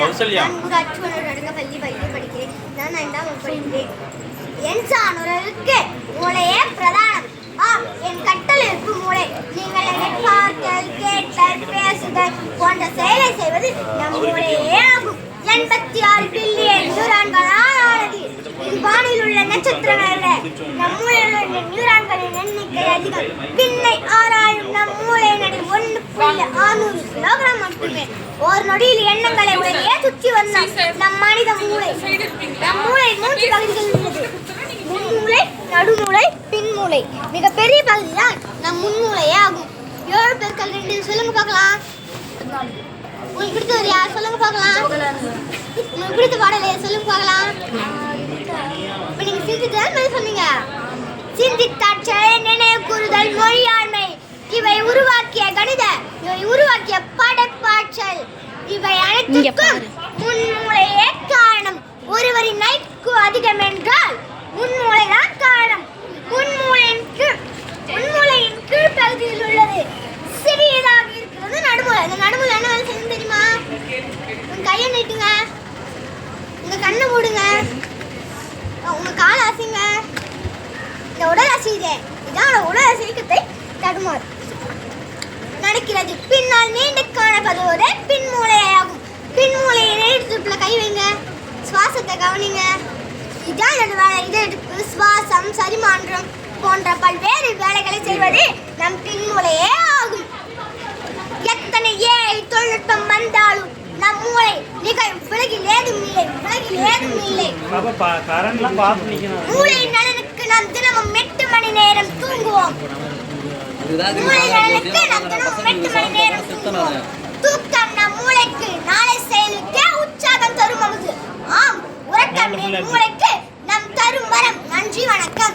படிக்கிறேன். நான் 5ஆம் வகுப்பு படிக்கிறேன். என் சான்றோருக்கு மூளையே பிரதானம். என் கட்டளைக்கு மூளை. நீங்கள் என்னை பார்த்தல், கேட்டல், பேசுதல் போன்ற செயலை செய்வது நம் மூளையே ஆகும். 86 பில்லியன் நியூரான்களால் ஆனது. வானில் உள்ள நட்சத்திரங்களை விட நம் மூளையில் உள்ள நியூரான்களின் எண்ணிக்கை அதிகம். விண்ணை ஆராயும் நம் மூளை நடி 1.600 கிலோகிராம் மட்டுமே. ஒரு நொடியில் எண்ணங்களை உடனே சுற்றி வந்தால் நம் மனித மூளை. நம் மூளை 3 பகுதிகள் உள்ளது. முன்மூளை, நடுமூளை, பின்மூளை. மிக பெரிய பகுதிதான் நம் முன்மூளையே ஆகும். 7 பெருக்கல் 2 சொல்லுங்க பார்க்கலாம். உங்களுக்கு பிடித்தவர் யார் சொல்லுங்க பார்க்கலாம். உங்களுக்கு பிடித்த பாடலையா சொல்லுங்க பார்க்கலாம். இப்ப நீங்க சிந்தித்தல் சொன்னீங்க. சிந்தித்தாற்றல், நினைவு கூறுதல், மொழியாண்மை இவை உருவாக்கிய கணித, இவை உருவாக்கிய படைப்பாற்றல், இவை அனைத்துக்கும் முன்மூளையே காரணம். ஒருவரின் ஐக்கு அதிகம் என்றால் முன்மூளைதான் காரணம். முன்மூளையின் கீழ்ப்பகுதியில் உள்ளது சிறியதாக இருக்கிறது நடுமூளை. இந்த நடுமூளை என்ன வேலை செய்யும் தெரியுமா? உங்க கையை நீட்டுங்க, உங்க கண்ணை மூடுங்க, உங்க காலை அசைங்க. இந்த உடல் அசைதே இதான் உடல் அசைக்கத்தை தடுமாறு நடக்கிறது. பின்னால் நீண்டு காணப்படுவது பின்மூளையாகும். பின்மூளையை நேரத்துல கை வைங்க, சுவாசத்தை கவனிங்க. இதான் இதோட வேலை. இதற்கு சுவாசம், சரிமாற்றம் போன்ற பல்வேறு வேலைகளை செய்வது நம் பின்மூளையே ஆகும். எத்தனை ஏழை தொழில்நுட்பம் வந்தாலும் நம் மூளை உலகில் ஏதும் இல்லை. மூளையின் நலனுக்கு நாம் தினமும் 8 மணி நேரம் தூங்குவோம். தூக்கம் நம் மூளைக்கு நாளை செயலுக்கே உற்சாகம் தரும் அமுது. ஆம், உறக்கம் மூளைக்கு